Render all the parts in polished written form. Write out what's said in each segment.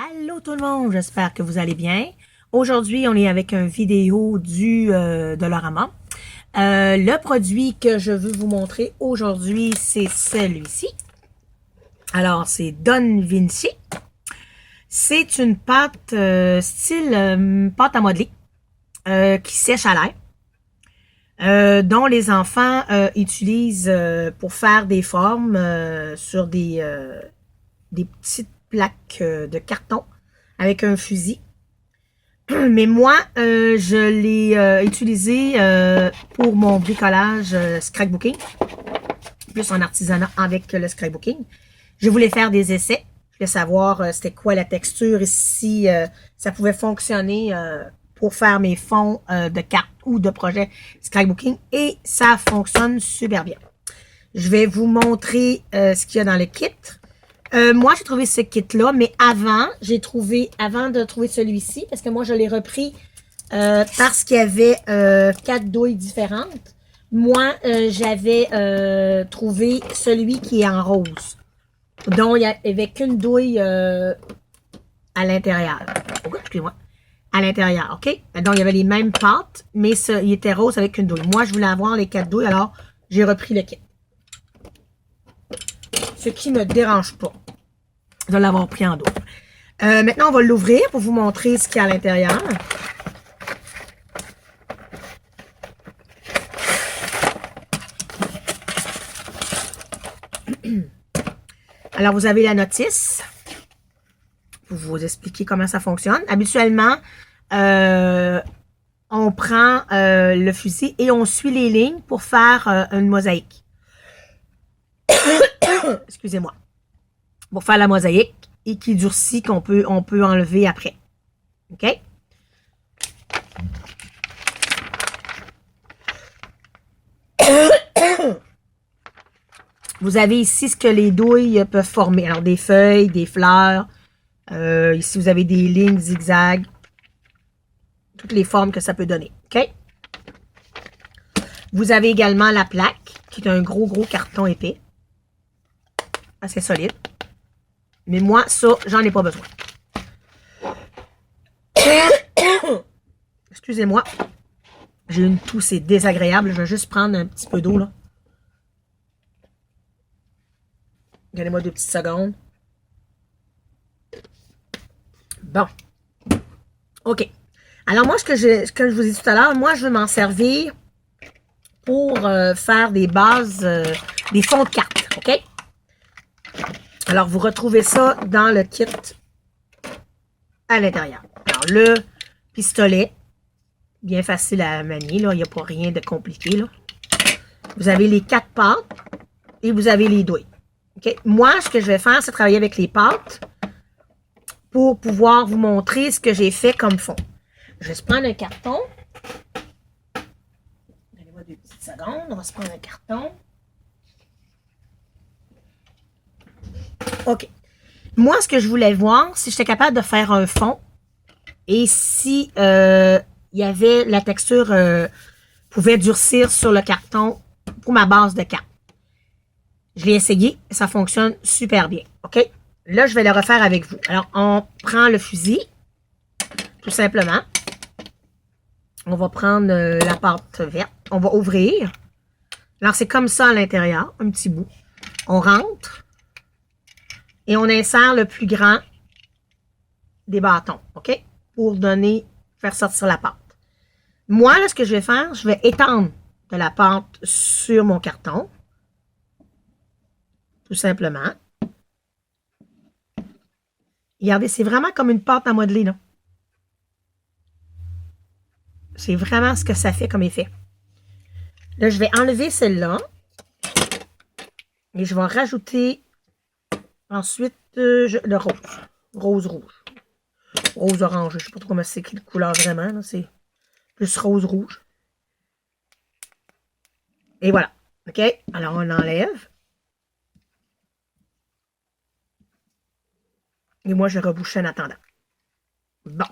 Allô tout le monde, j'espère que vous allez bien. Aujourd'hui, on est avec une vidéo de Dollarama. Le produit que je veux vous montrer aujourd'hui, c'est celui-ci. Alors, c'est Don Vinci. C'est une pâte style pâte à modeler qui sèche à l'air, dont les enfants utilisent pour faire des formes sur des petites plaques de carton avec un fusil. Mais moi, je l'ai utilisé pour mon bricolage scrapbooking, plus en artisanat avec le scrapbooking. Je voulais faire des essais. Je voulais savoir c'était quoi la texture et si ça pouvait fonctionner pour faire mes fonds de cartes ou de projets scrapbooking. Et ça fonctionne super bien. Je vais vous montrer ce qu'il y a dans le kit. Moi, j'ai trouvé ce kit-là, mais avant de trouver celui-ci, parce que moi, je l'ai repris parce qu'il y avait 4 douilles différentes. Moi, j'avais trouvé celui qui est en rose. Donc, il n'y avait qu'une douille à l'intérieur. Oh, excusez-moi. À l'intérieur, OK? Donc, il y avait les mêmes pâtes, mais il était rose avec une douille. Moi, je voulais avoir les 4 douilles, alors j'ai repris le kit. Ce qui ne me dérange pas de l'avoir pris en dos. Maintenant, on va l'ouvrir pour vous montrer ce qu'il y a à l'intérieur. Alors, vous avez la notice pour vous expliquer comment ça fonctionne. Habituellement, on prend le fusil et on suit les lignes pour faire une mosaïque. Excusez-moi. Pour faire la mosaïque et qui durcit on peut enlever après. OK? Vous avez ici ce que les douilles peuvent former. Alors, des feuilles, des fleurs. Ici, vous avez des lignes zigzag. Toutes les formes que ça peut donner. OK? Vous avez également la plaque, qui est un gros carton épais. Assez solide. Mais moi, ça, j'en ai pas besoin. Excusez-moi. J'ai une toux, c'est désagréable. Je vais juste prendre un petit peu d'eau, là. Donnez-moi 2 petites secondes. Bon. OK. Alors, moi, comme je vous ai dit tout à l'heure, moi, je veux m'en servir pour faire des bases, des fonds de cartes. OK? Alors, vous retrouvez ça dans le kit à l'intérieur. Alors, le pistolet, bien facile à manier, là. Il n'y a pas rien de compliqué, là. Vous avez les 4 pâtes et vous avez les douilles. OK? Moi, ce que je vais faire, c'est travailler avec les pâtes pour pouvoir vous montrer ce que j'ai fait comme fond. Je vais se prendre un carton. Donnez-moi 2 petites secondes. On va se prendre un carton. OK. Moi, ce que je voulais voir, si j'étais capable de faire un fond et si il y avait la texture pouvait durcir sur le carton pour ma base de carte. Je l'ai essayé, ça fonctionne super bien. OK? Là, je vais le refaire avec vous. Alors, on prend le fusil, tout simplement. On va prendre la pâte verte. On va ouvrir. Alors, c'est comme ça à l'intérieur, un petit bout. On rentre. Et on insère le plus grand des bâtons, OK? Pour faire sortir la pâte. Moi, là, ce que je vais faire, je vais étendre de la pâte sur mon carton. Tout simplement. Regardez, c'est vraiment comme une pâte à modeler, là. C'est vraiment ce que ça fait comme effet. Là, je vais enlever celle-là. Et je vais rajouter ensuite le rose. Rose-rouge. Rose-orange. Je ne sais pas trop comment c'est quelle couleur vraiment. C'est plus rose-rouge. Et voilà. OK? Alors, on enlève. Et moi, je rebouche en attendant. Bon.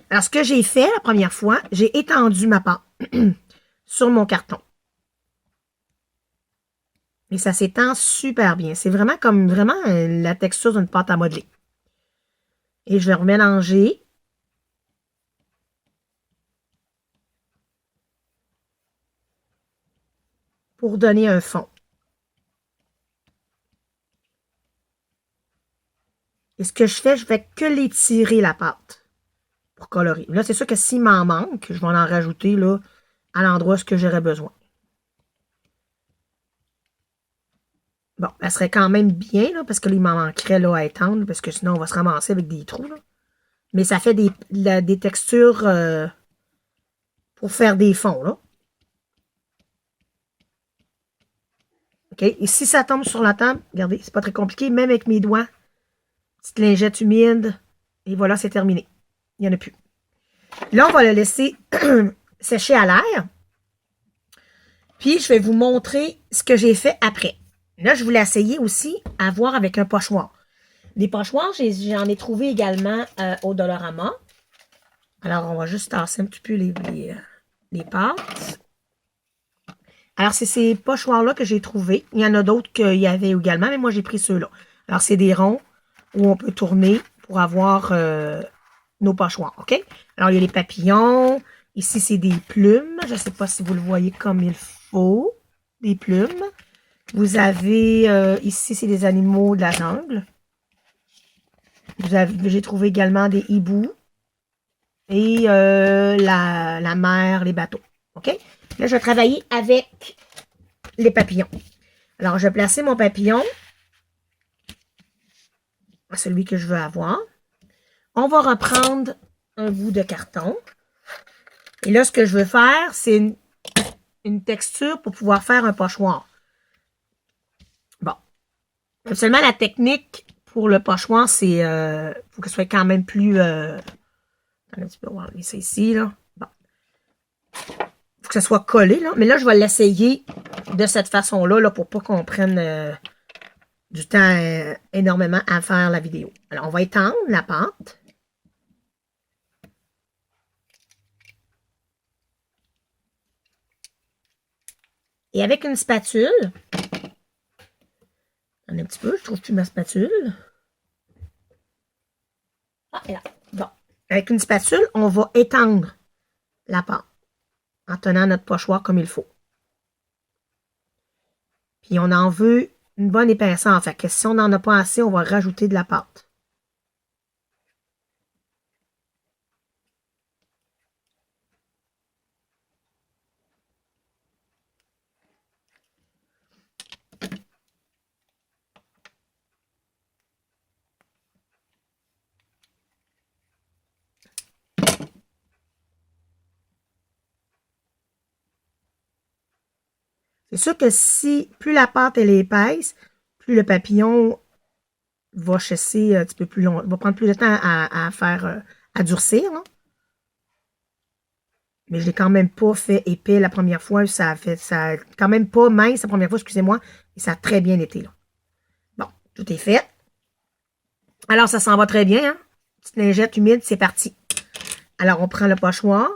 Alors, ce que j'ai fait la première fois, j'ai étendu ma pâte sur mon carton. Et ça s'étend super bien. C'est vraiment comme la texture d'une pâte à modeler. Et je vais remélanger. Pour donner un fond. Et ce que je fais, je vais que l'étirer la pâte pour colorer. Là, c'est sûr que s'il m'en manque, je vais en rajouter là, à l'endroit où j'aurais besoin. Bon, elle serait quand même bien, là, parce que là, il m'en manquerait là, à étendre, parce que sinon, on va se ramasser avec des trous. Là. Mais ça fait des textures pour faire des fonds. Là. OK? Et si ça tombe sur la table, regardez, c'est pas très compliqué, même avec mes doigts, petite lingette humide, et voilà, c'est terminé. Il n'y en a plus. Là, on va le laisser sécher à l'air. Puis, je vais vous montrer ce que j'ai fait après. Là, je voulais essayer aussi à voir avec un pochoir. Des pochoirs, j'en ai trouvé également au Dollarama. Alors, on va juste tasser un petit peu les pâtes. Alors, c'est ces pochoirs-là que j'ai trouvés. Il y en a d'autres qu'il y avait également, mais moi, j'ai pris ceux-là. Alors, c'est des ronds où on peut tourner pour avoir nos pochoirs, OK? Alors, il y a les papillons. Ici, c'est des plumes. Je ne sais pas si vous le voyez comme il faut. Des plumes. Vous avez, ici, c'est des animaux de la jungle. J'ai trouvé également des hiboux. Et la mer, les bateaux. OK? Là, je vais travailler avec les papillons. Alors, je vais placer mon papillon à celui que je veux avoir. On va reprendre un bout de carton. Et là, ce que je veux faire, c'est une texture pour pouvoir faire un pochoir. Bon. Seulement, la technique pour le pochoir, c'est faut que ce soit quand même plus... attendez un petit peu, on va enlever ça ici, là. Bon. Faut que ça soit collé, là. Mais là, je vais l'essayer de cette façon-là, là, pour pas qu'on prenne du temps énormément à faire la vidéo. Alors, on va étendre la pâte. Et avec une spatule, un petit peu, je trouve plus ma spatule. Ah, et là. Bon. Avec une spatule, on va étendre la pâte en tenant notre pochoir comme il faut. Puis on en veut une bonne épaisseur. Fait que si on n'en a pas assez, on va rajouter de la pâte. C'est sûr que si plus la pâte elle est épaisse, plus le papillon va chasser un petit peu plus long. Va prendre plus de temps à faire à durcir. Hein? Mais je l'ai quand même pas fait épais la première fois. Ça a quand même pas mince la première fois, excusez-moi. Et ça a très bien été là. Bon, tout est fait. Alors, ça s'en va très bien. Hein? Petite lingette humide, c'est parti. Alors, on prend le pochoir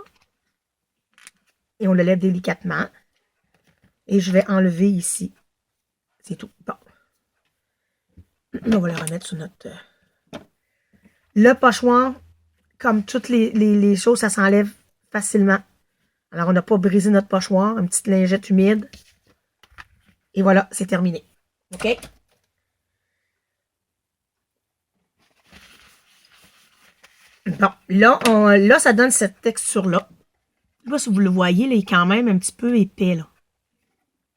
et on le lève délicatement. Et je vais enlever ici. C'est tout. Bon. On va le remettre sur notre... Le pochoir, comme toutes les choses, ça s'enlève facilement. Alors, on n'a pas brisé notre pochoir. Une petite lingette humide. Et voilà, c'est terminé. OK? Bon, là, ça donne cette texture-là. Je ne sais pas si vous le voyez, là, il est quand même un petit peu épais, là.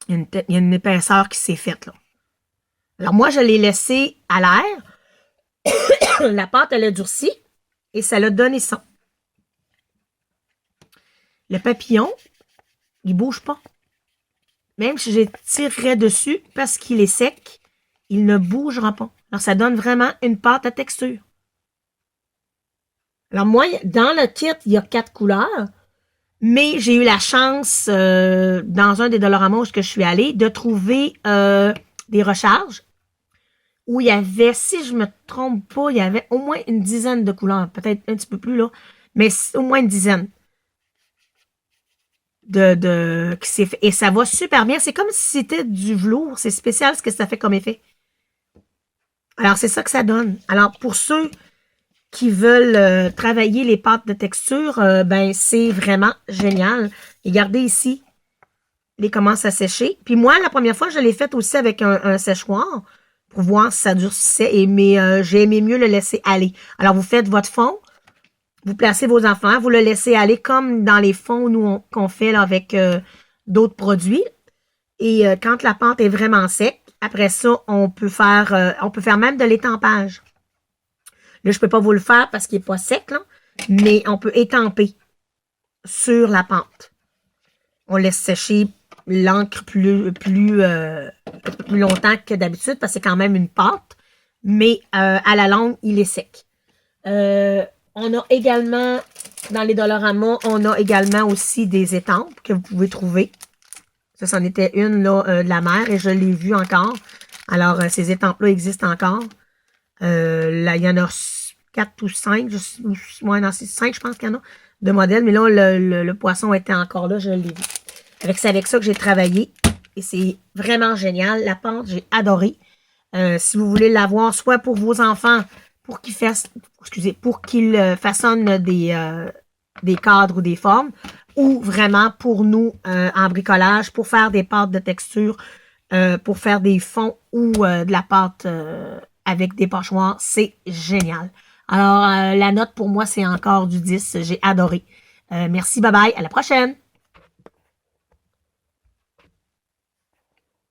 Il y a une épaisseur qui s'est faite, là. Alors, moi, je l'ai laissé à l'air. La pâte, elle a durci. Et ça l'a donné ça. Le papillon, il ne bouge pas. Même si je tirerais dessus, parce qu'il est sec, il ne bougera pas. Alors, ça donne vraiment une pâte à texture. Alors, moi, dans le kit, il y a 4 couleurs. Mais j'ai eu la chance, dans un des Dollarama où je suis allée, de trouver des recharges où il y avait, si je me trompe pas, il y avait au moins une dizaine de couleurs. Peut-être un petit peu plus, là. Mais au moins une dizaine. Qui s'est fait. Et ça va super bien. C'est comme si c'était du velours. C'est spécial ce que ça fait comme effet. Alors, c'est ça que ça donne. Alors, pour ceux qui veulent travailler les pâtes de texture, ben c'est vraiment génial. Et regardez ici, les commence à sécher. Puis moi, la première fois, je l'ai fait aussi avec un séchoir pour voir si ça durcissait. Mais j'ai aimé mieux le laisser aller. Alors, vous faites votre fond, vous placez vos enfants, vous le laissez aller comme dans les fonds nous qu'on fait là, avec d'autres produits. Et quand la pâte est vraiment sec, après ça, on peut faire même de l'étampage. Là, je ne peux pas vous le faire parce qu'il n'est pas sec, là, mais on peut étamper sur la pâte. On laisse sécher l'encre plus longtemps que d'habitude parce que c'est quand même une pâte, mais à la longue, il est sec. On a également, dans les Dollarama, on a également aussi des étampes que vous pouvez trouver. Ça, c'en était une là, de la mer et je l'ai vue encore. Alors, ces étampes-là existent encore. Là, il y en a 4 ou 5. Ouais, non, c'est 5, je pense qu'il y en a de modèles. Mais là, le poisson était encore là, je l'ai vu. C'est avec ça que j'ai travaillé. Et c'est vraiment génial. La pâte, j'ai adoré. Si vous voulez l'avoir, soit pour vos enfants, pour qu'ils façonnent des cadres ou des formes, ou vraiment pour nous en bricolage, pour faire des pâtes de texture, pour faire des fonds ou de la pâte avec des pochoirs, c'est génial. Alors, la note pour moi, c'est encore du 10. J'ai adoré. Merci, bye bye, à la prochaine!